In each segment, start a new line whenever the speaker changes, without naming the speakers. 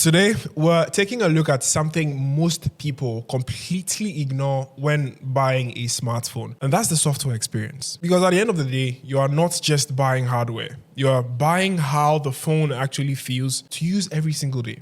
Today, we're taking a look at something most people completely ignore when buying a smartphone, and that's the software experience. Because at the end of the day, you are not just buying hardware, you are buying how the phone actually feels to use every single day.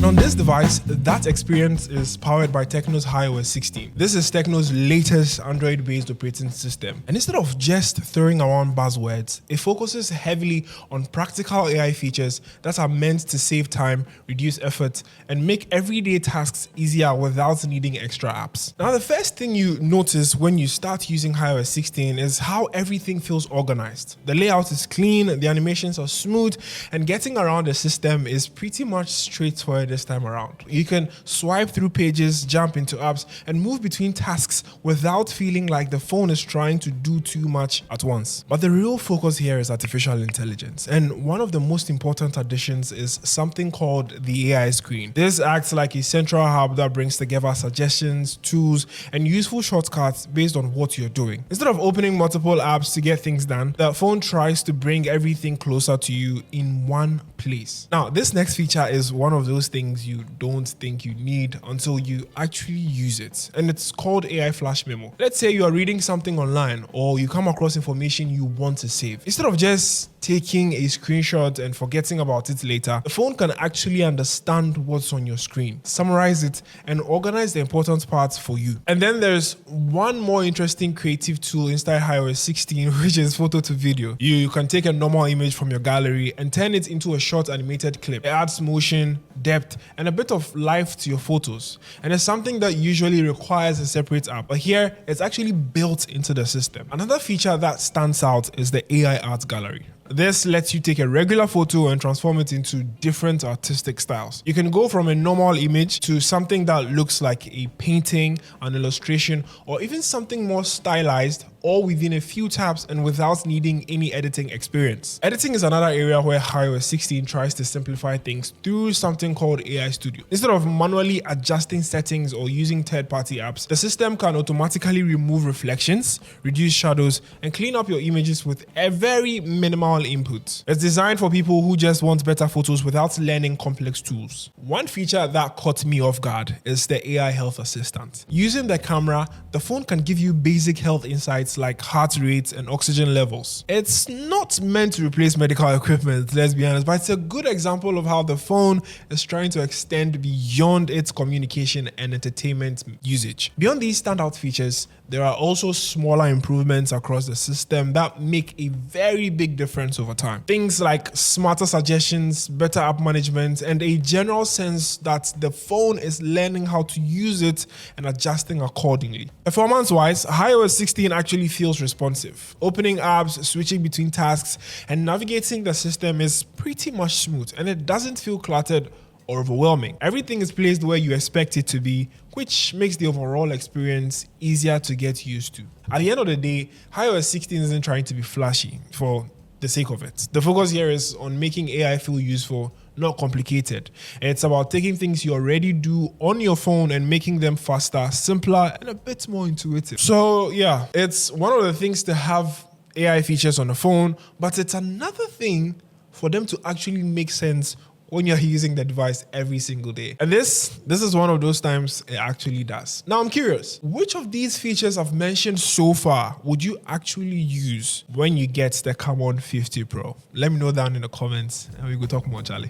On this device, that experience is powered by TECNO's HiOS 16. This is TECNO's latest Android-based operating system. And instead of just throwing around buzzwords, it focuses heavily on practical AI features that are meant to save time, reduce effort, and make everyday tasks easier without needing extra apps. Now, the first thing you notice when you start using HiOS 16 is how everything feels organized. The layout is clean, the animations are smooth, and getting around the system is pretty much straightforward this time around. You can swipe through pages, jump into apps, and move between tasks without feeling like the phone is trying to do too much at once. But the real focus here is artificial intelligence, and one of the most important additions is something called the AI screen. This acts like a central hub that brings together suggestions, tools, and useful shortcuts based on what you're doing. Instead of opening multiple apps to get things done, the phone tries to bring everything closer to you in one place. Now, this next feature is one of those things you don't think you need until you actually use it, and it's called AI Flash Memo. Let's say you are reading something online or you come across information you want to save. Instead of just taking a screenshot and forgetting about it later, the phone can actually understand what's on your screen, summarize it, and organize the important parts for you. And then there's one more interesting creative tool inside HiOS 16, which is photo to video. You can take a normal image from your gallery and turn it into a short animated clip. It adds motion, depth, and a bit of life to your photos. And it's something that usually requires a separate app, but here it's actually built into the system. Another feature that stands out is the AI art gallery. This lets you take a regular photo and transform it into different artistic styles. You can go from a normal image to something that looks like a painting, an illustration, or even something more stylized, all within a few taps and without needing any editing experience. Editing is another area where HiOS 16 tries to simplify things through something called AI Studio. Instead of manually adjusting settings or using third-party apps, the system can automatically remove reflections, reduce shadows, and clean up your images with a very minimal input. It's designed for people who just want better photos without learning complex tools. One feature that caught me off guard is the AI health assistant. Using the camera, the phone can give you basic health insights like heart rate and oxygen levels. It's not meant to replace medical equipment, let's be honest, but it's a good example of how the phone is trying to extend beyond its communication and entertainment usage. Beyond these standout features, there are also smaller improvements across the system that make a very big difference over time. Things like smarter suggestions, better app management, and a general sense that the phone is learning how to use it and adjusting accordingly. Performance-wise, HiOS 16 actually feels responsive. Opening apps, switching between tasks, and navigating the system is pretty much smooth, and it doesn't feel cluttered or overwhelming. Everything is placed where you expect it to be, which makes the overall experience easier to get used to. At the end of the day, HiOS 16 isn't trying to be flashy for the sake of it. The focus here is on making AI feel useful, not complicated. It's about taking things you already do on your phone and making them faster, simpler, and a bit more intuitive. So yeah, it's one of the things to have AI features on the phone, but it's another thing for them to actually make sense when you're using the device every single day. And this is one of those times it actually does. Now I'm curious, which of these features I've mentioned so far would you actually use when you get the Come On 50 Pro? Let me know down in the comments and we will talk more, Charlie.